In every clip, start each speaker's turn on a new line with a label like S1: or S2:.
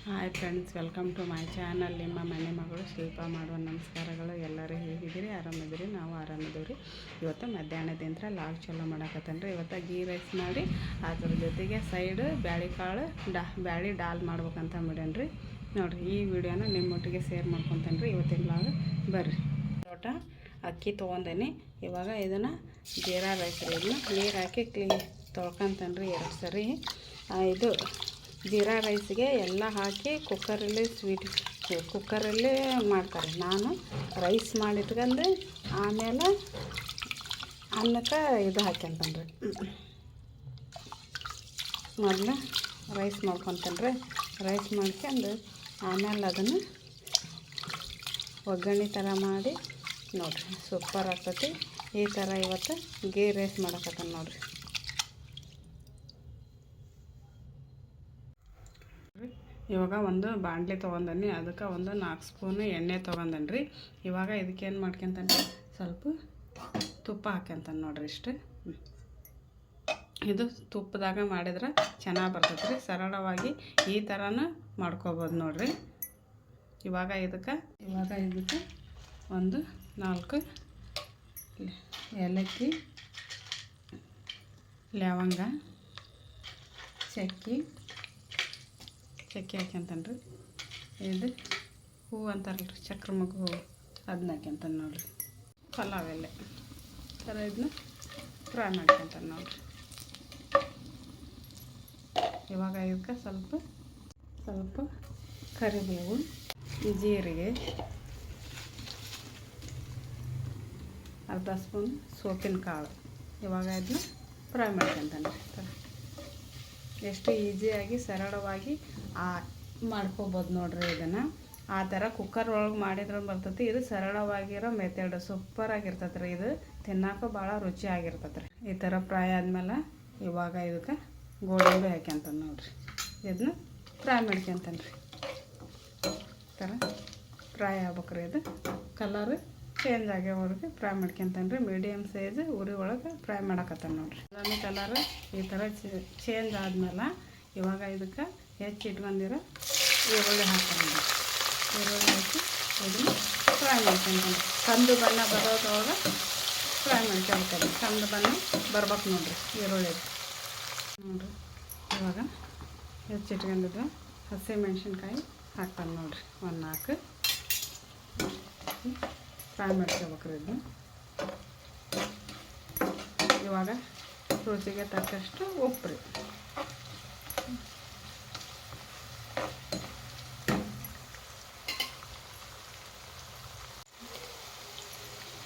S1: Hi friends, welcome to my channel. ನಿಮ್ಮ ಮನೆ ಮಗಳು ಶಿಲ್ಪ ಮಾಡುವ ನಮಸ್ಕಾರಗಳು. ಎಲ್ಲರೂ ಹೇಗಿದ್ದೀರಿ? ಆರಾಮಿದ್ದೀರಿ? ನಾವು ಆರಾಮಿದ್ದೀವಿ ರೀ. ಇವತ್ತು ಮಧ್ಯಾಹ್ನದಿಂದ ಲಾಗ್ ಚಲೋ ಮಾಡಕತ್ತೇನೆ ರೀ. ಇವತ್ತು ಗೀ ರೈಸ್ ಮಾಡಿ ಅದ್ರ ಜೊತೆಗೆ ಸೈಡ್ ಬ್ಯಾಳಿಕಾಳು ಬ್ಯಾಳಿ ಡಾಲ್ ಮಾಡ್ಬೇಕಂತ ಮಾಡೇನಿ ರೀ. ನೋಡಿರಿ, ಈ ವಿಡಿಯೋನ ನಿಮ್ಮೊಟ್ಟಿಗೆ ಶೇರ್ ಮಾಡ್ಕೊತೇನೆ ರೀ. ಇವತ್ತಿನ ಲಾಗ್ ಬರ್ರಿ. ತೋಟ ಅಕ್ಕಿ ತೊಗೊಂಡೇನಿ. ಇವಾಗ ಇದನ್ನು ಜೀರಾ ರೈಸ್ ರೀ. ಇದನ್ನ ನೀರು ಹಾಕಿ ತೊಳ್ಕೊತೇನೆ ರೀ 2 ಸರಿ. ಇದು ಜೀರಾ ರೈಸ್ಗೆ ಎಲ್ಲ ಹಾಕಿ ಕುಕ್ಕರಲ್ಲಿ ಮಾಡ್ತಾರೆ. ನಾನು ರೈಸ್ ಮಾಡಿಟ್ಕೊಂಡು ಆಮೇಲೆ ಅನ್ನಕ್ಕೆ ಇದು ಹಾಕ್ಯಂತೇನೆ ರೀ. ಮೊದಲು ರೈಸ್ ಮಾಡ್ಕೊತೇನೆ ರೀ. ರೈಸ್ ಮಾಡ್ಕೊಂಡು ಆಮೇಲೆ ಅದನ್ನು ಒಗ್ಗರಣೆ ಥರ ಮಾಡಿ ನೋಡಿರಿ, ಸೂಪರ್ ಆಗ್ತೈತಿ. ಈ ಥರ ಇವತ್ತು ಗೀ ರೈಸ್ ಮಾಡಕತ್ತೇನೆ ನೋಡಿರಿ. ಇವಾಗ ಒಂದು ಬಾಣಲೆ ತೊಗೊಂಡನಿ. ಅದಕ್ಕೆ ಒಂದು 4 ಸ್ಪೂನು ಎಣ್ಣೆ ತೊಗೊಂಡೇನಿ ರೀ. ಇವಾಗ ಇದಕ್ಕೇನು ಮಾಡ್ಕೊಂತಾನೆ, ಸ್ವಲ್ಪ ತುಪ್ಪ ಹಾಕ್ಯಂತಾನೆ ನೋಡಿರಿ. ಇಷ್ಟು ಇದು ತುಪ್ಪದಾಗ ಮಾಡಿದ್ರೆ ಚೆನ್ನಾಗಿ ಬರ್ತೈತೆ ರೀ. ಸರಳವಾಗಿ ಈ ಥರನೂ ಮಾಡ್ಕೋಬೋದು ನೋಡಿರಿ. ಇವಾಗ ಇದಕ್ಕೆ ಒಂದು 4 ಏಲಕ್ಕಿ, ಲವಂಗ, ಚಕ್ಕೆ ಹಾಕ್ಯಂತಾನೆ ರೀ. ಇದು ಹೂವು ಅಂತಾರಲ್ಲ ರೀ, ಚಕ್ರ ಮಗು ಹೂವು, ಅದನ್ನ ಹಾಕ್ಯಂತಾನೆ ನೋಡಿರಿ. ಪಲಾವ್ ಎಲೆ ಥರ ಇದನ್ನ ಫ್ರೈ ಮಾಡ್ಕೊಂತಾನೆ ನೋಡಿರಿ. ಇವಾಗ ಇದಕ್ಕೆ ಸ್ವಲ್ಪ ಕರಿಬೇವು, ಜೀರಿಗೆ, ಅರ್ಧ ಸ್ಪೂನ್ ಸೋಪಿನ ಕಾಳು. ಇವಾಗ ಇದನ್ನ ಫ್ರೈ ಮಾಡ್ಕೊಂತಾನೆ ರೀ. ಎಷ್ಟು ಈಸಿಯಾಗಿ ಸರಳವಾಗಿ ಮಾಡ್ಕೋಬೋದು ನೋಡಿರಿ. ಇದನ್ನು ಆ ಥರ ಕುಕ್ಕರ್ ಒಳಗೆ ಮಾಡಿದ್ರೆ ಬರ್ತೈತಿ. ಇದು ಸರಳವಾಗಿರೋ ಮೆಥಡ್ ಸೂಪರಾಗಿರ್ತೈತೆ ರೀ. ಇದು ತಿನ್ನೋಕೆ ಭಾಳ ರುಚಿಯಾಗಿರ್ತೈತೆ ರೀ. ಈ ಥರ ಫ್ರೈ ಆದಮೇಲೆ ಇವಾಗ ಇದಕ್ಕೆ ಗೋಡಂಬಿ ಹಾಕ್ಯಂತಾನೆ ನೋಡಿರಿ. ಇದನ್ನ ಫ್ರೈ ಮಾಡ್ಕೊಂತಾನೆ ರೀ. ಈ ಥರ ಫ್ರೈ ಆಗ್ಬೇಕ್ರಿ. ಇದು ಕಲರ್ ಚೇಂಜ್ ಆಗ್ಯವರೆಗೆ ಫ್ರೈ ಮಾಡ್ಕೊಂತಾನೆ ರೀ. ಮೀಡಿಯಮ್ ಸೈಜ್ ಉರಿ ಒಳಗೆ ಫ್ರೈ ಮಾಡಕತ್ತಾನೆ ನೋಡಿರಿ. ಅದನ್ನು ಕಲರ್ ಈ ಥರ ಚೇಂಜ್ ಆದಮೇಲೆ ಇವಾಗ ಇದಕ್ಕೆ ಹೆಚ್ಚಿಟ್ಕೊಂಡಿರೋ ಈರುಳ್ಳಿ ಹಾಕ್ತಾನೆ. ಈರುಳ್ಳಿ ಹಾಕಿ ಇದನ್ನು ಫ್ರೈ ಮಾಡ್ಕೊಂತಾನೆ. ಕಂದು ಬಣ್ಣ ಬರೋದ್ರೊಳಗೆ ಫ್ರೈ ಮಾಡ್ಕೊಳ್ತಾನೆ. ಕಂದು ಬಣ್ಣ ಬರ್ಬೇಕು ನೋಡಿರಿ ಈರುಳ್ಳಿ ನೋಡಿರಿ. ಇವಾಗ ಹೆಚ್ಚಿಟ್ಕೊಂಡಿದ್ದು ಹಸಿ ಮೆಣಸಿನ್ಕಾಯಿ ಹಾಕ್ತಾನೆ ನೋಡಿರಿ. ಒಂದು 4 ಫ್ರೈ ಮಾಡ್ಕೋಬೇಕ್ರಿ. ಇದನ್ನು ಇವಾಗ ರುಚಿಗೆ ತಕ್ಕಷ್ಟು ಉಪ್ಪು ರೀ.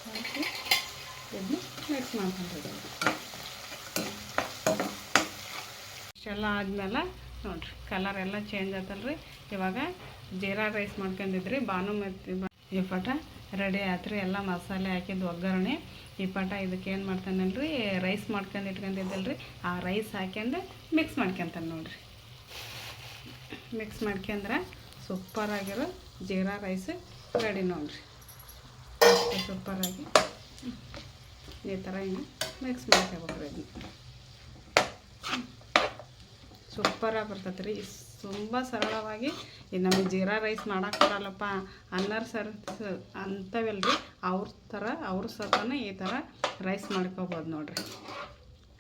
S1: ಹಾಕಿ ಇದನ್ನು ಮಿಕ್ಸ್ ಮಾಡ್ಕೊಂಡಿದ್ದೀವಿ. ಇಷ್ಟೆಲ್ಲ ಆದಮೇಲೆ ನೋಡಿರಿ, ಕಲರ್ ಎಲ್ಲ ಚೇಂಜ್ ಆತಲ್ಲ ರೀ. ಇವಾಗ ಜೀರಾ ರೈಸ್ ಮಾಡ್ಕೊಂಡಿದ್ರಿ. ಭಾನುಮತಿ ಈ ಪಟ ರೆಡಿ ಆಯ್ತು ರೀ. ಎಲ್ಲ ಮಸಾಲೆ ಹಾಕಿದ್ದು ಒಗ್ಗರಣೆ. ಈ ಪಟ ಇದಕ್ಕೆ ಏನು ಮಾಡ್ತಾನಲ್ಲ ರೀ, ರೈಸ್ ಮಾಡ್ಕೊಂಡು ಇಟ್ಕೊಂಡಿದ್ದಲ್ಲ ರೀ, ಆ ರೈಸ್ ಹಾಕ್ಯಂಡು ಮಿಕ್ಸ್ ಮಾಡ್ಕೊತಾನೆ ನೋಡಿರಿ. ಮಿಕ್ಸ್ ಮಾಡ್ಕೊಂಡ್ರೆ ಸೂಪರಾಗಿರೋ ಜೀರಾ ರೈಸ್ ರೆಡಿ ನೋಡಿರಿ. ಸೂಪರಾಗಿ ಈ ಥರ ಹಿಂಗೆ ಮಿಕ್ಸ್ ಮಾಡ್ಕೋಬೇಕ್ರಿ. ಇದನ್ನ ಸೂಪರಾಗಿ ಬರ್ತೈತೆ ರೀ. ತುಂಬ ಸರಳವಾಗಿ ಇದು ನಮಗೆ ಜೀರಾ ರೈಸ್ ಮಾಡೋಕೆ ಬರಲ್ಲಪ್ಪ ಅನ್ನರ್ ಅಂತವಲ್ಲ ರೀ, ಅವ್ರ ಸ್ವತಃ ಈ ಥರ ರೈಸ್ ಮಾಡ್ಕೋಬೋದು ನೋಡಿರಿ.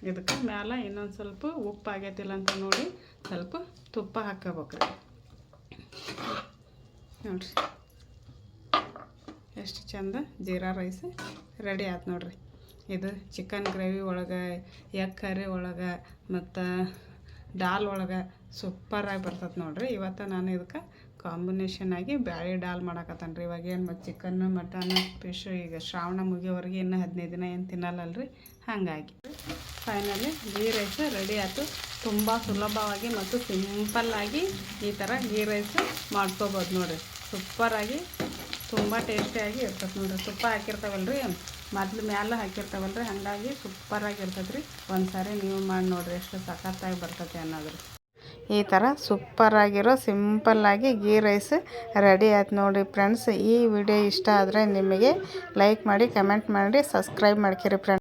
S1: ಇದಕ್ಕೆ ಮ್ಯಾಲೆ ಇನ್ನೊಂದು ಸ್ವಲ್ಪ ಉಪ್ಪು ಆಗೈತಿಲ್ಲ ಅಂತ ನೋಡಿ ಸ್ವಲ್ಪ ತುಪ್ಪ ಹಾಕ್ಕೋಬೇಕ್ರಿ ನೋಡಿರಿ. ಎಷ್ಟು ಚಂದ ಜೀರಾ ರೈಸ್ ರೆಡಿ ಆಯ್ತು ನೋಡಿರಿ. ಇದು ಚಿಕನ್ ಗ್ರೇವಿ ಒಳಗೆ, ಎಗ್ ಕರಿ ಒಳಗೆ ಮತ್ತು ಡಾಲ್ ಒಳಗೆ ಸೂಪರಾಗಿ ಬರ್ತದೆ ನೋಡಿರಿ. ಇವತ್ತು ನಾನು ಇದಕ್ಕೆ ಕಾಂಬಿನೇಷನ್ ಆಗಿ ಬ್ಯಾಳಿ ಡಾಲ್ ಮಾಡಕತ್ತಾನೆ ರೀ. ಇವಾಗ ಏನು ಮತ್ತು ಚಿಕನ್ನು ಮಟನ್ ಫಿಶು ಈಗ ಶ್ರಾವಣ ಮುಗಿಯೋವರೆಗೆ ಇನ್ನೂ 15 ದಿನ ಏನು ತಿನ್ನಲ್ಲಲ್ರಿ. ಹಾಗಾಗಿ ಫೈನಲಿ ಗೀ ರೈಸ್ ರೆಡಿ ಆಯಿತು. ತುಂಬ ಸುಲಭವಾಗಿ ಮತ್ತು ಸಿಂಪಲ್ಲಾಗಿ ಈ ಥರ ಗೀ ರೈಸ್ ಮಾಡ್ಕೋಬೋದು ನೋಡಿರಿ. ಸೂಪರಾಗಿ ತುಂಬ ಟೇಸ್ಟಿಯಾಗಿ ಇರ್ತದೆ ನೋಡಿರಿ. ತುಪ್ಪ ಹಾಕಿರ್ತಾವಲ್ಲ ರೀ, ಮೊದಲು ಮ್ಯಾಲೆ ಹಾಕಿರ್ತಾವಲ್ಲ ರೀ, ಹಾಗಾಗಿ ಸೂಪರಾಗಿ ಇರ್ತದೆ ರೀ. ಒಂದು ಸಾರಿ ನೀವು ಮಾಡಿ ನೋಡಿರಿ, ಎಷ್ಟು ಸಖತ್ತಾಗಿ ಬರ್ತೈತೆ ಅನ್ನೋದ್ರಿ. ಈ ಥರ ಸೂಪರಾಗಿರೋ ಸಿಂಪಲ್ಲಾಗಿ ಗೀ ರೈಸ್ ರೆಡಿ ಆಯ್ತು ನೋಡಿರಿ ಫ್ರೆಂಡ್ಸ್. ಈ ವಿಡಿಯೋ ಇಷ್ಟ ಆದರೆ ನಿಮಗೆ ಲೈಕ್ ಮಾಡಿ, ಕಮೆಂಟ್ ಮಾಡಿ, ಸಬ್ಸ್ಕ್ರೈಬ್ ಮಾಡ್ಕಿರಿ ಫ್ರೆಂಡ್ಸ್.